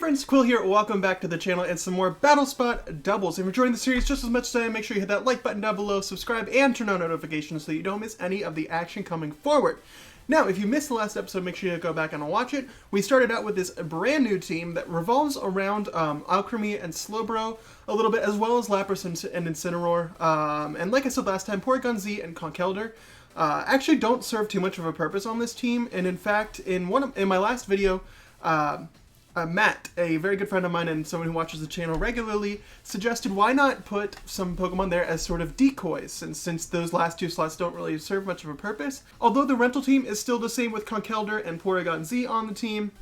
friends, Quill here, welcome back to the channel and some more Battle Spot doubles. If you're enjoying the series just as much as I am, make sure you hit that like button down below, subscribe, and turn on notifications so you don't miss any of the action coming forward. Now, if you missed the last episode, make sure you go back and watch it. We started out with this brand new team that revolves around Alchemy and Slowbro a little bit, as well as Lapras and Incineroar. And like I said last time, Porygon Z and Conkeldurr actually don't serve too much of a purpose on this team. And in fact, in my last video, Matt, a very good friend of mine and someone who watches the channel regularly, suggested why not put some Pokemon there as sort of decoys, since those last two slots don't really serve much of a purpose. Although the rental team is still the same with Conkeldurr and Porygon Z on the team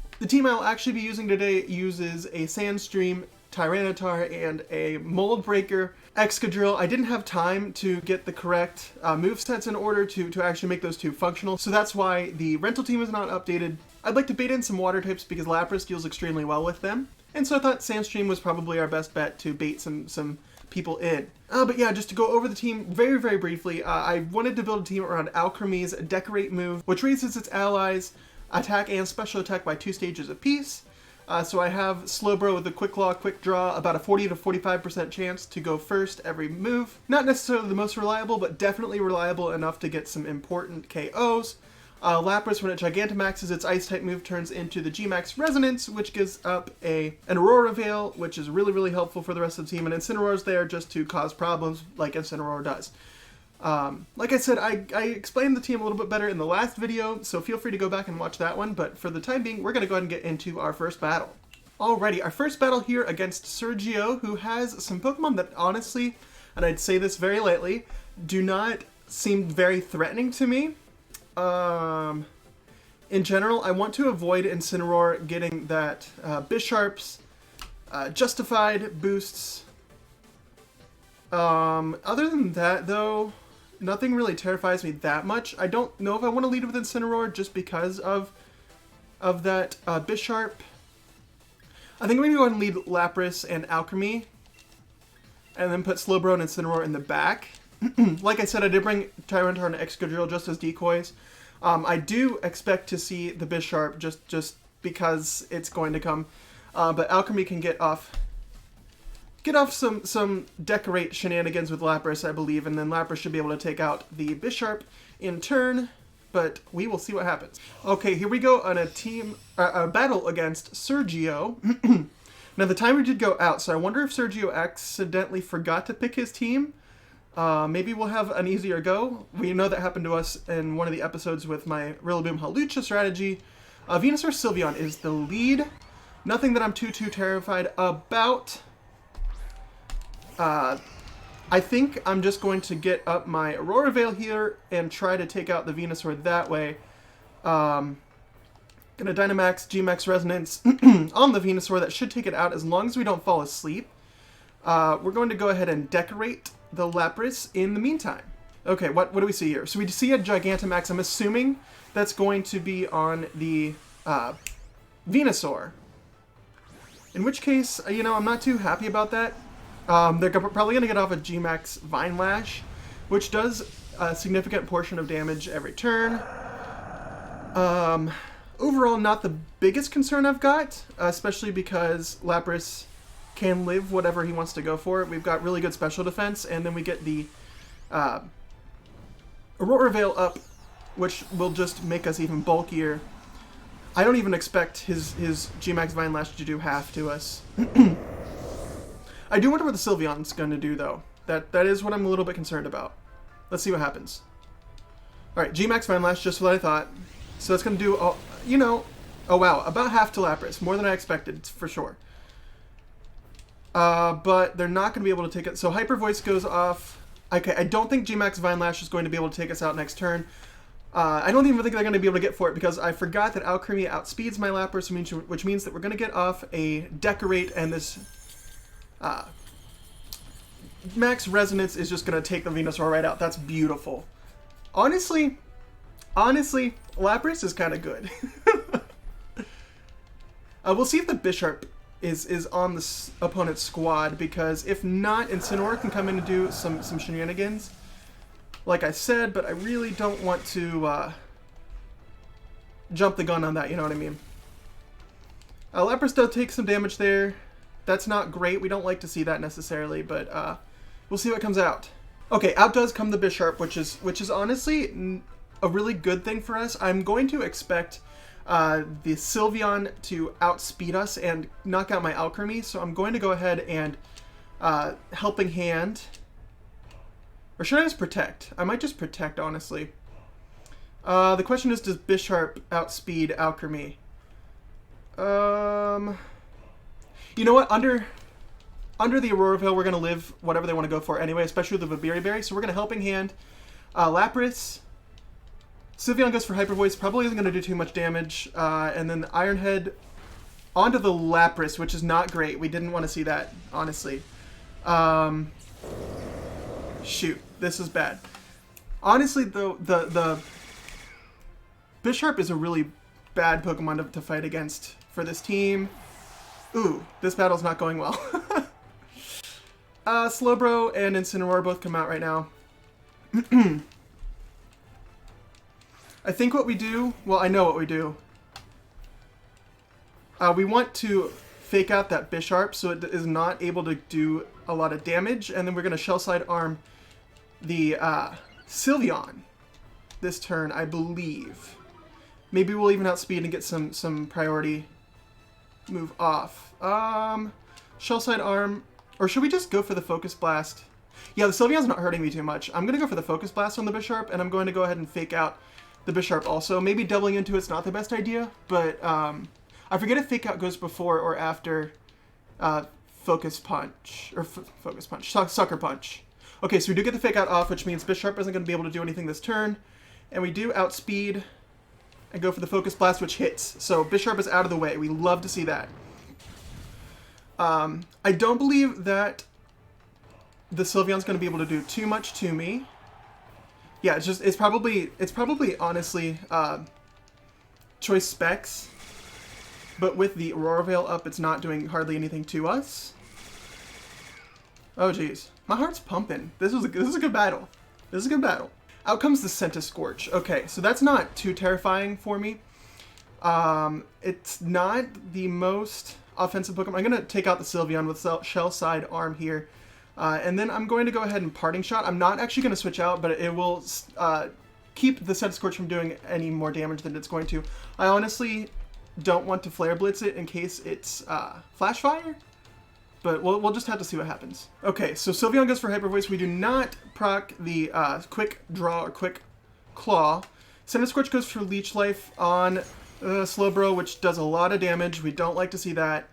I'll actually be using today uses a Sandstream, Tyranitar, and a Mold Breaker Excadrill. I didn't have time to get the correct movesets in order to actually make those two functional, so that's why the rental team is not updated. I'd like to bait in some water types because Lapras deals extremely well with them, and so I thought Sandstream was probably our best bet to bait some people in. But yeah, just to go over the team very, very briefly, I wanted to build a team around Alchemy's Decorate move, which raises its allies' attack and special attack by 2 stages apiece. So I have Slowbro with a Quick Claw, Quick Draw, about a 40 to 45% chance to go first every move. Not necessarily the most reliable, but definitely reliable enough to get some important KOs. Lapras, when it Gigantamaxes, its Ice-type move turns into the G-Max Resonance, which gives up an Aurora Veil, which is really, really helpful for the rest of the team, and Incineroar's there just to cause problems, like Incineroar does. Like I said, I explained the team a little bit better in the last video, so feel free to go back and watch that one, but for the time being, we're going to go ahead and get into our first battle. Alrighty, our first battle here against Sergio, who has some Pokemon that honestly, and I'd say this very lightly, do not seem very threatening to me. In general, I want to avoid Incineroar getting that Bisharp's Justified boosts. Other than that, though, nothing really terrifies me that much. I don't know if I want to lead with Incineroar just because of that Bisharp. I think I'm going to go ahead and lead Lapras and Alchemy, and then put Slowbro and Incineroar in the back. Like I said, I did bring Tyranitar and Excadrill just as decoys. I do expect to see the Bisharp just because it's going to come, but Alchemy can get off some Decorate shenanigans with Lapras, I believe, and then Lapras should be able to take out the Bisharp in turn, but we will see what happens. Okay, here we go on a battle against Sergio. Now, the timer did go out, so I wonder if Sergio accidentally forgot to pick his team. Maybe we'll have an easier go. We know that happened to us in one of the episodes with my Rillaboom Hawlucha strategy. Venusaur Sylveon is the lead. Nothing that I'm too terrified about. I think I'm just going to get up my Aurora Veil here and try to take out the Venusaur that way. Gonna Dynamax, G-Max Resonance on the Venusaur. That should take it out as long as we don't fall asleep. We're going to go ahead and Decorate the Lapras in the meantime. Okay, what do we see here? So we see a Gigantamax. I'm assuming that's going to be on the Venusaur. In which case, you know, I'm not too happy about that. They're probably going to get off a G-Max Vine Lash, which does a significant portion of damage every turn. Overall, not the biggest concern I've got, especially because Lapras can live whatever he wants to go for. We've got really good special defense, and then we get the Aurora Veil up, which will just make us even bulkier. I don't even expect his G-Max Vine Lash to do half to us. I do wonder what the Sylveon's going to do, though. That is what I'm a little bit concerned about. Let's see what happens. Alright, G-Max Vine Lash, just what I thought. So that's going to do, oh wow, about half to Lapras. More than I expected, for sure. But they're not going to be able to take it. So Hyper Voice goes off. Okay, I don't think G-Max Vine Lash is going to be able to take us out next turn. I don't even think they're going to be able to get for it because I forgot that Alchemy outspeeds my Lapras, which means that we're going to get off a Decorate, and this Max Resonance is just going to take the Venusaur right out. That's beautiful. Honestly, Lapras is kind of good. We'll see if the Bisharp is on the opponent's squad, because if not, Incineroar can come in and do some shenanigans, like I said, but I really don't want to jump the gun on that, you know what I mean? Lapras does take some damage there. That's not great. We don't like to see that necessarily, but we'll see what comes out. Okay, out does come the Bisharp, which is honestly a really good thing for us. I'm going to expect the Sylveon to outspeed us and knock out my Alchemy, so I'm going to go ahead and Helping Hand. Or should I just Protect? I might just Protect, honestly. The question is, does Bisharp outspeed Alchemy? You know what? Under the Aurora Veil, we're going to live whatever they want to go for anyway, especially with the Vibiri Berry. So we're going to Helping Hand. Lapras. Sylveon goes for Hyper Voice. Probably isn't going to do too much damage. And then the Iron Head onto the Lapras, which is not great. We didn't want to see that, honestly. Shoot. This is bad. Honestly, though, the Bisharp is a really bad Pokemon to fight against for this team. Ooh, this battle's not going well. Slowbro and Incineroar both come out right now. I think what we do... Well, I know what we do. We want to fake out that Bisharp so it is not able to do a lot of damage. And then we're going to Shell Side Arm the Sylveon this turn, I believe. Maybe we'll even outspeed and get some priority move off. Shell Side Arm. Or should we just go for the Focus Blast? Yeah, the Sylveon's not hurting me too much. I'm going to go for the Focus Blast on the Bisharp, and I'm going to go ahead and fake out the Bisharp also. Maybe doubling into it's not the best idea, but I forget if Fake Out goes before or after Focus Punch. Or Focus Punch. Sucker Punch. Okay, so we do get the Fake Out off, which means Bisharp isn't going to be able to do anything this turn. And we do outspeed and go for the Focus Blast, which hits. So Bisharp is out of the way. We love to see that. I don't believe that the Sylveon's going to be able to do too much to me. Yeah, it's probably honestly choice specs, but with the Aurora Veil up, it's not doing hardly anything to us. Oh geez, my heart's pumping. This is a good battle. This is a good battle. Out comes the Centiskorch. Okay, so that's not too terrifying for me. It's not the most offensive Pokemon. I'm going to take out the Sylveon with Shell Side Arm here. And then I'm going to go ahead and Parting Shot. I'm not actually going to switch out, but it will keep the Centiskorch from doing any more damage than it's going to. I honestly don't want to Flare Blitz it in case it's Flash Fire, but we'll just have to see what happens. Okay, so Sylveon goes for Hyper Voice. We do not proc the Quick Draw or Quick Claw. Centiskorch goes for Leech Life on Slowbro, which does a lot of damage. We don't like to see that.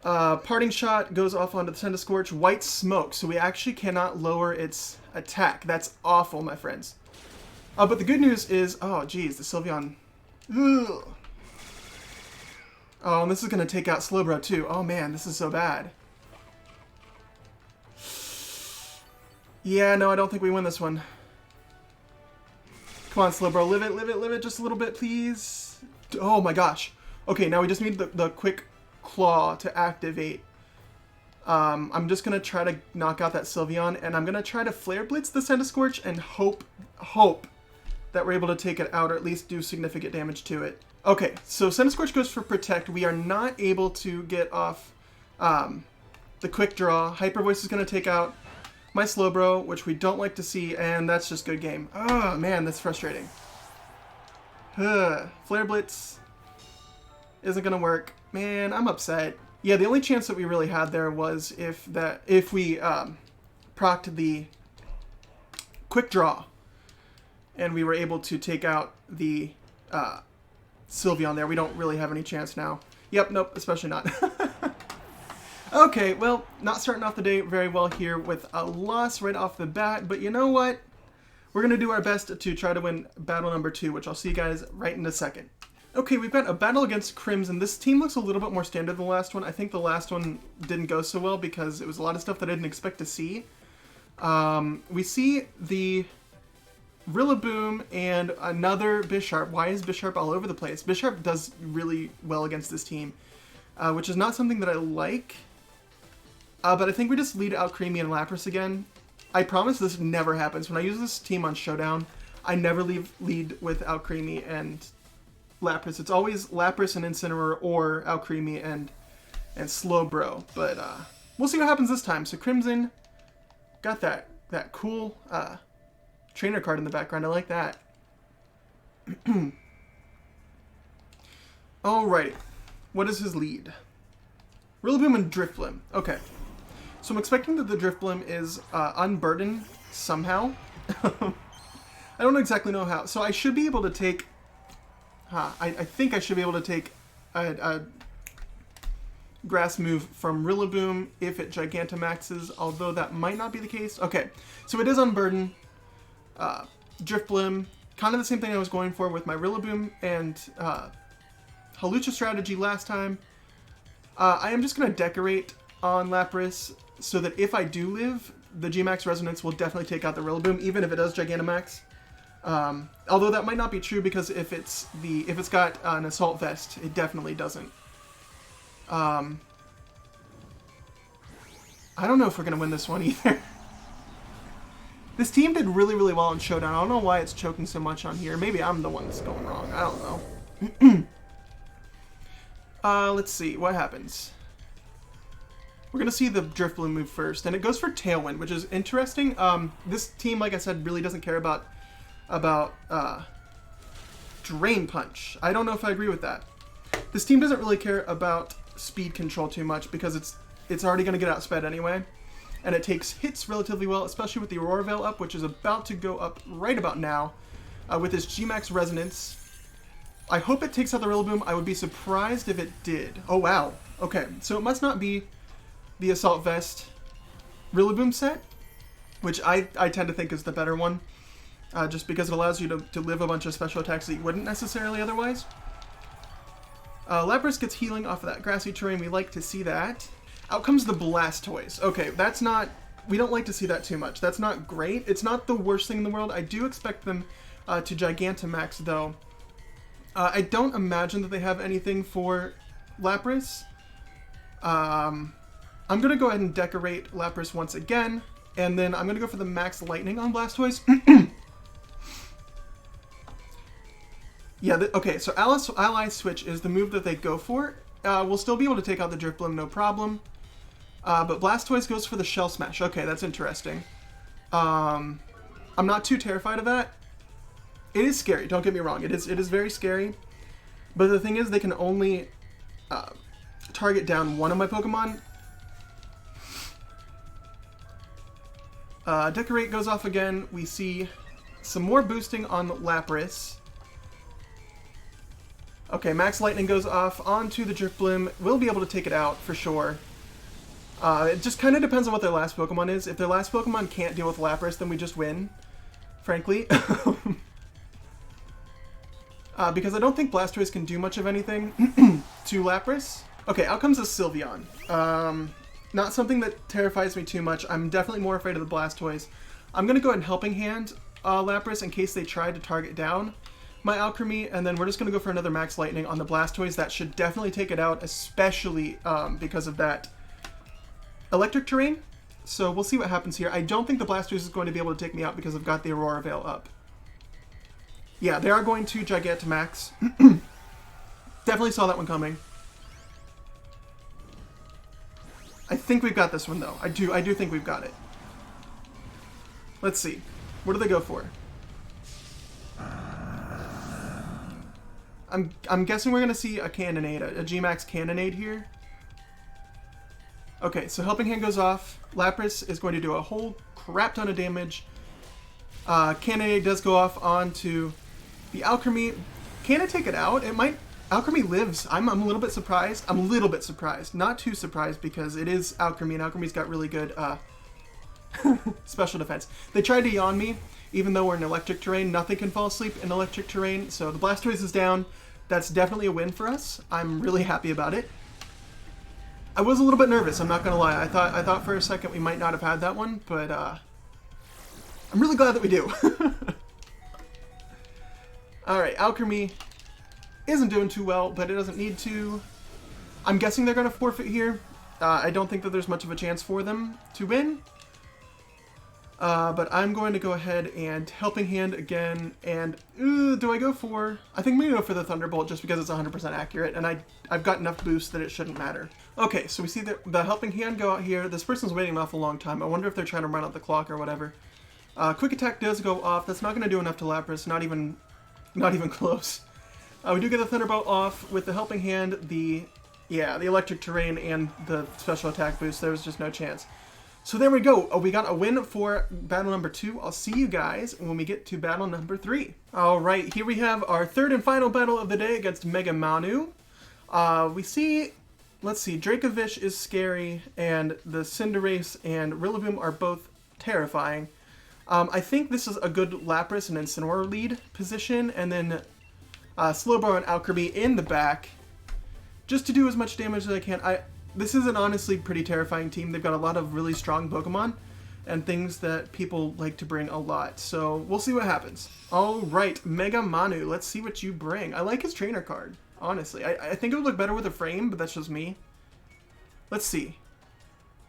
Parting Shot goes off onto the Centiskorch. White Smoke, so we actually cannot lower its attack. That's awful, my friends. But the good news is, oh geez, the Sylveon. Ugh. Oh, and this is going to take out Slowbro too. Oh man, this is so bad. Yeah, no, I don't think we win this one. Come on, Slowbro, live it just a little bit, please. Oh my gosh. Okay, now we just need the Quick Claw to activate. I'm just going to try to knock out that Sylveon, and I'm going to try to Flare Blitz the Centiskorch and hope that we're able to take it out or at least do significant damage to it. Okay, so Centiskorch goes for Protect. We are not able to get off the Quick Draw. Hyper Voice is going to take out my Slowbro, which we don't like to see, and that's just good game. Oh man, that's frustrating. Flare Blitz isn't going to work. Man, I'm upset. Yeah, the only chance that we really had there was if we procced the Quick Draw and we were able to take out the Sylveon there. We don't really have any chance now. Yep, nope, especially not. Okay, well, not starting off the day very well here with a loss right off the bat, but you know what? We're going to do our best to try to win battle number 2, which I'll see you guys right in a second. Okay, we've got a battle against Crimson. This team looks a little bit more standard than the last one. I think the last one didn't go so well because it was a lot of stuff that I didn't expect to see. We see the Rillaboom and another Bisharp. Why is Bisharp all over the place? Bisharp does really well against this team, which is not something that I like. But I think we just lead out Creamy and Lapras again. I promise this never happens. When I use this team on Showdown, I never lead with Alcremie and Lapras. It's always Lapras and Incineroar or Alcremie and Slowbro. But we'll see what happens this time. So Crimson got that cool trainer card in the background. I like that. Alrighty. What is his lead? Rillaboom and Drifblim. Okay. So I'm expecting that the Drifblim is unburdened somehow. I don't exactly know how. So I should be able to take... I think I should be able to take a grass move from Rillaboom if it Gigantamaxes, although that might not be the case. Okay, so it is unburdened. Drifblim, kind of the same thing I was going for with my Rillaboom and Hawlucha strategy last time. I am just going to decorate on Lapras so that if I do live, the G-Max Resonance will definitely take out the Rillaboom, even if it does Gigantamax. Although that might not be true because if it's got an Assault Vest, it definitely doesn't. I don't know if we're going to win this one either. This team did really, really well in Showdown. I don't know why it's choking so much on here. Maybe I'm the one that's going wrong. I don't know. Let's see. What happens? We're going to see the Drifblim move first. And it goes for Tailwind, which is interesting. This team, like I said, really doesn't care about Drain Punch. I don't know if I agree with that. This team doesn't really care about speed control too much because it's already going to get outsped anyway. And it takes hits relatively well, especially with the Aurora Veil up, which is about to go up right about now with this G-Max Resonance. I hope it takes out the Rillaboom. I would be surprised if it did. Oh, wow. Okay, so it must not be the Assault Vest Rillaboom set, which I tend to think is the better one, just because it allows you to live a bunch of special attacks that you wouldn't necessarily otherwise. Lapras gets healing off of that grassy terrain. We like to see that. Out comes the Blastoise. Okay, that's not... We don't like to see that too much. That's not great. It's not the worst thing in the world. I do expect them to Gigantamax, though. I don't imagine that they have anything for Lapras. I'm going to go ahead and decorate Lapras once again, and then I'm going to go for the Max Lightning on Blastoise. Yeah, okay, so Ally Switch is the move that they go for. We'll still be able to take out the Drifblim, no problem. But Blastoise goes for the Shell Smash. Okay, that's interesting. I'm not too terrified of that. It is scary, don't get me wrong. It is very scary. But the thing is, they can only target down one of my Pokemon. Decorate goes off again. We see some more boosting on Lapras. Okay, Max Lightning goes off onto the Drifblim. We'll be able to take it out for sure. It just kind of depends on what their last Pokemon is. If their last Pokemon can't deal with Lapras, then we just win, frankly. Because I don't think Blastoise can do much of anything to Lapras. Okay, out comes a Sylveon. Not something that terrifies me too much. I'm definitely more afraid of the Blastoise. I'm going to go ahead and Helping Hand Lapras in case they try to target down my Alcremie, and then we're just going to go for another Max Lightning on the Blastoise. That should definitely take it out, especially because of that electric terrain. So we'll see what happens here. I don't think the Blastoise is going to be able to take me out because I've got the Aurora Veil up. Yeah, they are going to Gigantamax. Definitely saw that one coming. I think we've got this one, though. I do think we've got it. Let's see. What do they go for? I'm guessing we're going to see a Cannonade, a G-Max Cannonade here. Okay, so Helping Hand goes off. Lapras is going to do a whole crap ton of damage. Cannonade does go off onto the Alcremie. Can it take it out? It might. Alcremie lives. I'm a little bit surprised. I'm a little bit surprised. Not too surprised because it is Alcremie, and Alcremie's got really good special defense. They tried to yawn me, even though we're in electric terrain. Nothing can fall asleep in electric terrain, so the Blastoise is down. That's definitely a win for us. I'm really happy about it. I was a little bit nervous, I'm not gonna lie. I thought for a second we might not have had that one, but I'm really glad that we do. Alright, Alcremie isn't doing too well, but it doesn't need to. I'm guessing they're gonna forfeit here. I don't think that there's much of a chance for them to win. But I'm going to go ahead and Helping Hand again, and do I go for... I think I'm going to go for the Thunderbolt just because it's 100% accurate, and I've got enough boost that it shouldn't matter. Okay, so we see the Helping Hand go out here. This person's waiting an awful long time. I wonder if they're trying to run out the clock or whatever. Quick Attack does go off. That's not going to do enough to Lapras, not even close. We do get the Thunderbolt off with the Helping Hand, the Electric Terrain, and the Special Attack boost. There was just no chance. So there we go. We got a win for battle number 2. I'll see you guys when we get to battle number 3. All right, here we have our third and final battle of the day against Mega Manu. We see, let's see, Dracovish is scary, and the Cinderace and Rillaboom are both terrifying. I think this is a good Lapras and Incineroar lead position, and then Slowbro and Alcremie in the back, just to do as much damage as I can. This is an honestly pretty terrifying team. They've got a lot of really strong Pokemon and things that people like to bring a lot. So we'll see what happens. All right, Mega Manu, let's see what you bring. I like his trainer card, honestly. I think it would look better with a frame, but that's just me. Let's see.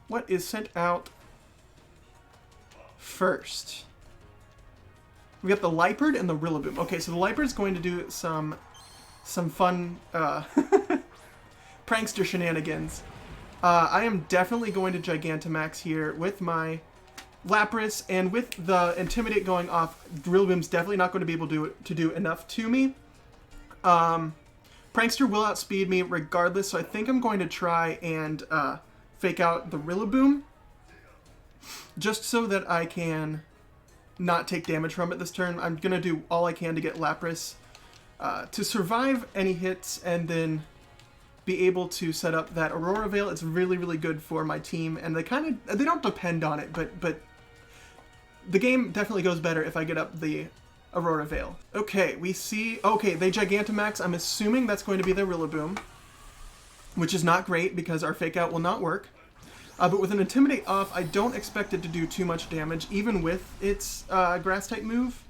What is sent out first? We got the Liepard and the Rillaboom. Okay, so the Liepard's going to do some fun prankster shenanigans. I am definitely going to Gigantamax here with my Lapras, and with the Intimidate going off, Rillaboom's definitely not going to be able to do enough to me. Prankster will outspeed me regardless, so I think I'm going to try and fake out the Rillaboom, just so that I can not take damage from it this turn. I'm going to do all I can to get Lapras to survive any hits, and then be able to set up that Aurora Veil. It's really, really good for my team, and they don't depend on it, but the game definitely goes better if I get up the Aurora Veil. Okay, we see, okay, they Gigantamax. I'm assuming that's going to be the Rillaboom, which is not great because our Fake Out will not work. But with an Intimidate off, I don't expect it to do too much damage, even with its Grass-type move.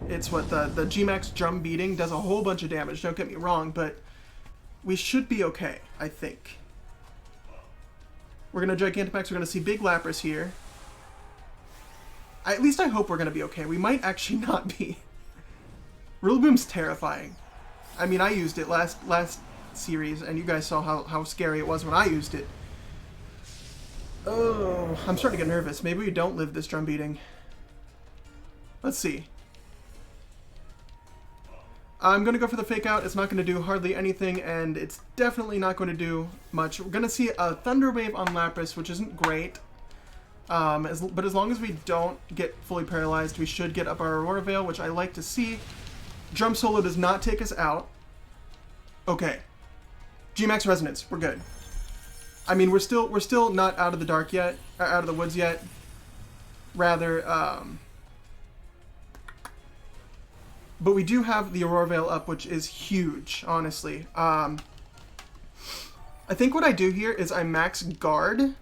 It's what the G-Max Drum Beating does a whole bunch of damage, don't get me wrong, but we should be okay, I think. We're going to Gigantamax. We're going to see Big Lapras here. At least I hope we're going to be okay. We might actually not be. Rillaboom's terrifying. I mean, I used it last series, and you guys saw how scary it was when I used it. Oh, I'm starting to get nervous. Maybe we don't live this drum beating. Let's see. I'm going to go for the Fake Out. It's not going to do hardly anything, and it's definitely not going to do much. We're going to see a Thunder Wave on Lapras, which isn't great. But as long as we don't get fully paralyzed, we should get up our Aurora Veil, which I like to see. Drum Solo does not take us out. Okay. G-Max Resonance. We're good. I mean, we're still not out of the dark yet, or out of the woods yet. Rather, but we do have the Aurora Veil up, which is huge, honestly. I think what I do here is I max Guard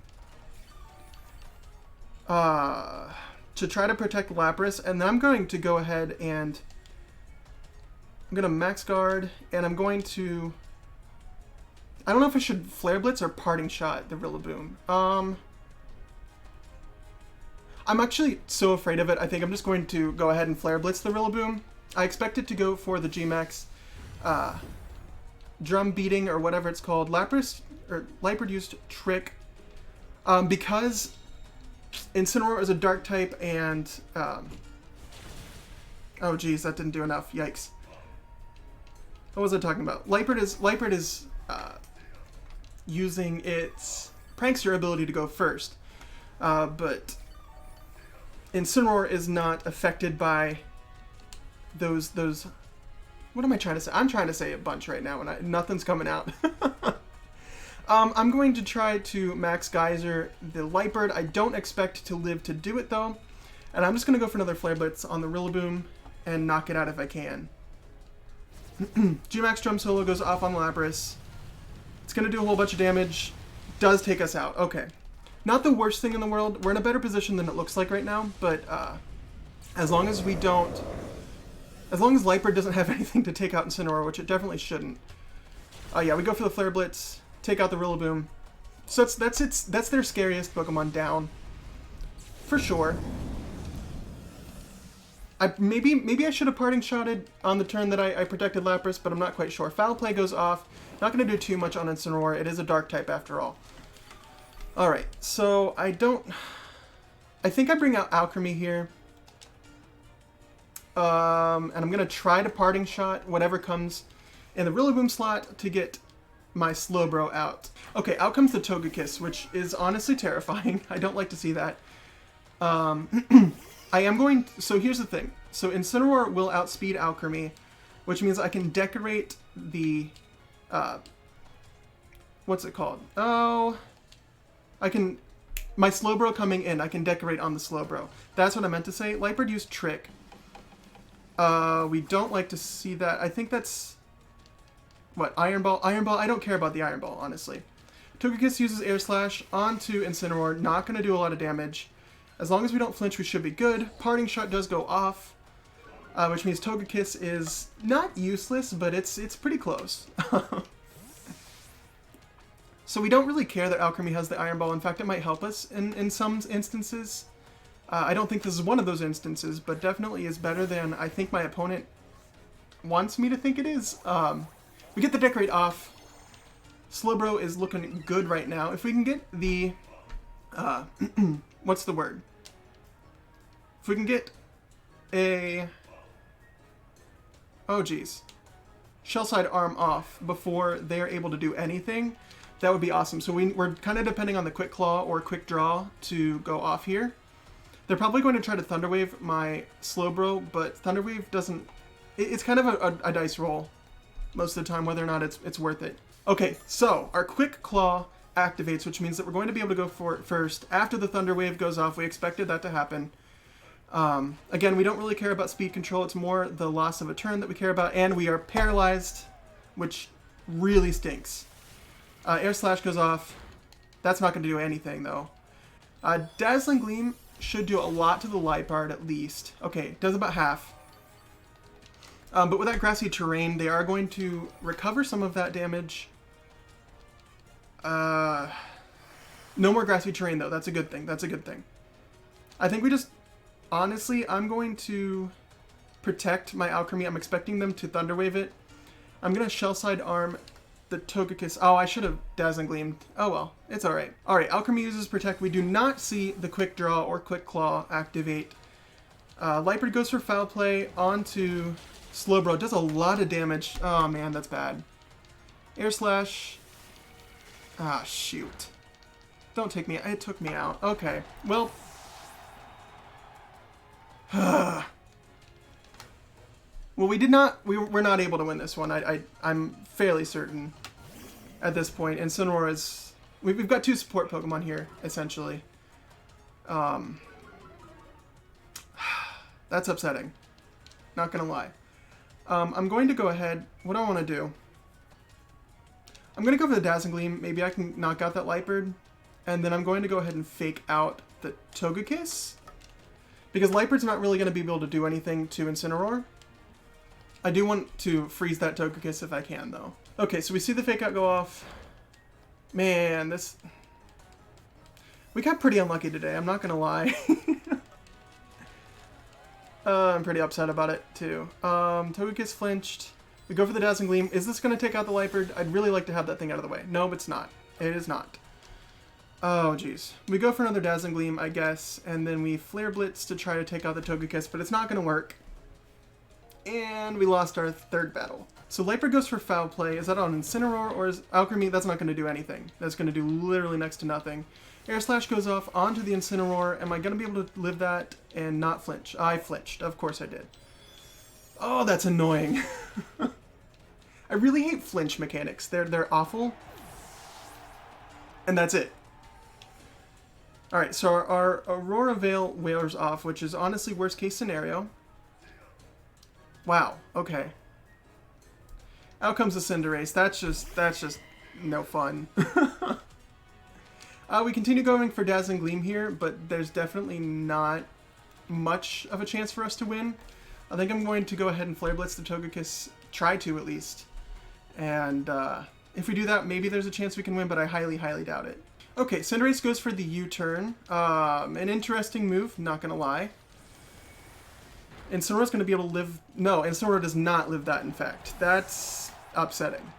to try to protect Lapras, and then I'm going to go ahead and I'm going to max Guard, and I'm going to... I don't know if I should Flare Blitz or Parting Shot the Rillaboom. I'm actually so afraid of it, I think I'm just going to go ahead and Flare Blitz the Rillaboom. I expect it to go for the G-Max Drum Beating, or whatever it's called. Liepard used Trick. Because Incineroar is a Dark type, and... oh geez, that didn't do enough. Yikes. What was I talking about? Liepard is using its Prankster ability to go first. But Incineroar is not affected by those what am I trying to say? I'm trying to say a bunch right now and nothing's coming out. I'm going to try to max Geyser the Liepard. I don't expect to live to do it though, and I'm just going to go for another Flare Blitz on the Rillaboom and knock it out if I can. G-Max Drum Solo goes off on Lapras. It's going to do a whole bunch of damage. Does take us out. Okay. Not the worst thing in the world. We're in a better position than it looks like right now, but as long as we don't... As long as Liepard doesn't have anything to take out Incineroar, which it definitely shouldn't. Yeah, we go for the Flare Blitz, take out the Rillaboom. So that's their scariest Pokemon down. For sure. Maybe I should have parting shotted on the turn that I protected Lapras, but I'm not quite sure. Foul Play goes off. Not going to do too much on Incineroar. It is a dark type after all. Alright, so I think I bring out Alchemy here. And I'm going to try to parting shot whatever comes in the Rillaboom slot to get my Slowbro out. Okay, out comes the Togekiss, which is honestly terrifying. I don't like to see that. I am going... So here's the thing. So Incineroar will outspeed Alchemy, which means I can decorate the... what's it called? Oh... I can... My Slowbro coming in, I can decorate on the Slowbro. That's what I meant to say. Lightbird used Trick. We don't like to see that. I think that's... What? Iron Ball? Iron Ball? I don't care about the Iron Ball, honestly. Togekiss uses Air Slash onto Incineroar. Not going to do a lot of damage. As long as we don't flinch, we should be good. Parting Shot does go off, which means Togekiss is not useless, but it's pretty close. So we don't really care that Alchemy has the Iron Ball. In fact, it might help us in some instances. I don't think this is one of those instances, but definitely is better than I think my opponent wants me to think it is. We get the Decorate off. Slowbro is looking good right now. If we can get the... what's the word? If we can get a... Oh, geez. Shell-Side Arm off before they're able to do anything, that would be awesome. So we're kind of depending on the Quick Claw or Quick Draw to go off here. They're probably going to try to Thunder Wave my Slowbro, but Thunder Wave doesn't... It's kind of a dice roll most of the time, whether or not it's worth it. Okay, so our Quick Claw activates, which means that we're going to be able to go for it first. After the Thunder Wave goes off, we expected that to happen. Again, we don't really care about speed control. It's more the loss of a turn that we care about, and we are paralyzed, which really stinks. Air Slash goes off. That's not going to do anything, though. Dazzling Gleam should do a lot to the Liepard, at least. Okay, does about half. But with that grassy terrain, they are going to recover some of that damage. No more grassy terrain, though. That's a good thing. That's a good thing. I think we just... Honestly, I'm going to protect my Alchemy. I'm expecting them to Thunder Wave it. I'm going to Shell-Side Arm the Togekiss. Oh, I should have Dazzling Gleamed. Oh well, it's alright. Alright, Alchemy uses Protect. We do not see the Quick Draw or Quick Claw activate. Lightbird goes for Foul Play onto Slowbro. Does a lot of damage. Oh man, that's bad. Air Slash. Ah, shoot. Don't take me... It took me out. Okay, well... Well, we're not able to win this one. I'm fairly certain at this point. Incineroar is... We've got two support Pokemon here, essentially. That's upsetting. Not gonna lie. I'm going to go ahead... What do I want to do? I'm going to go for the Dazzling Gleam. Maybe I can knock out that Lightbird. And then I'm going to go ahead and fake out the Togekiss. Because Lightbird's not really going to be able to do anything to Incineroar. I do want to freeze that Togekiss if I can, though. Okay, so we see the fake out go off. Man, this... We got pretty unlucky today, I'm not going to lie. I'm pretty upset about it, too. Togekiss flinched. We go for the Dazzling Gleam. Is this going to take out the Lightbird? I'd really like to have that thing out of the way. No, it's not. It is not. Oh, jeez. We go for another Dazzling Gleam, I guess, and then we Flare Blitz to try to take out the Togekiss, but it's not going to work. And we lost our third battle. So Lightbird goes for Foul Play. Is that on Incineroar, or is Alchemy? That's not going to do anything. That's going to do literally next to nothing. Air Slash goes off onto the Incineroar. Am I going to be able to live that and not flinch? I flinched. Of course I did. Oh, that's annoying. I really hate flinch mechanics. They're awful. And that's it. Alright, so our Aurora Veil wears off, which is honestly worst case scenario. Wow, okay. Out comes the Cinderace. That's just no fun. We continue going for Dazzling Gleam here, but there's definitely not much of a chance for us to win. I think I'm going to go ahead and Flare Blitz the Togekiss, try to at least. And if we do that, maybe there's a chance we can win, but I highly, highly doubt it. Okay, Cinderace goes for the U-turn. An interesting move, not gonna lie. Incineroar's going to be able to live... No, Incineroar does not live that, in fact. That's upsetting.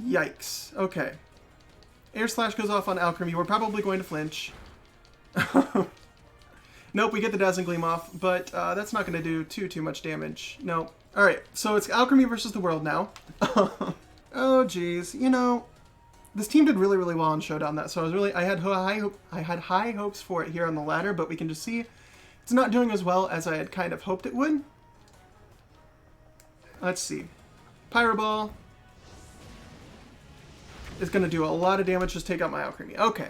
Yikes. Okay. Air Slash goes off on Alchemy. We're probably going to flinch. Nope, we get the Dazzling Gleam off, but that's not going to do too much damage. No. Alright, so it's Alchemy versus the world now. Oh, geez. You know, this team did really, really well in Showdown. I had high hopes for it here on the ladder, but we can just see it's not doing as well as I had kind of hoped it would. Let's see. Pyro Ball is going to do a lot of damage. Just take out my Alchemy. Okay.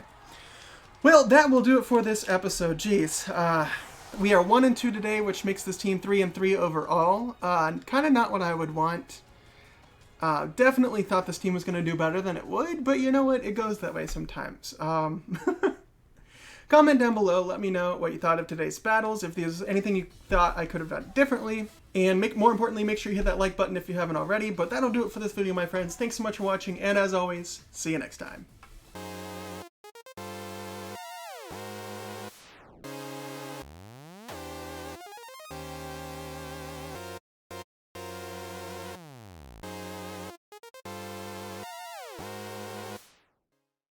Well, that will do it for this episode. Jeez. We are 1-2 today, which makes this team 3-3 overall. Kind of not what I would want. Definitely thought this team was going to do better than it would, but you know what? It goes that way sometimes. Comment down below. Let me know what you thought of today's battles, if there's anything you thought I could have done differently. And more importantly, make sure you hit that like button if you haven't already. But that'll do it for this video, my friends. Thanks so much for watching, and as always, see you next time.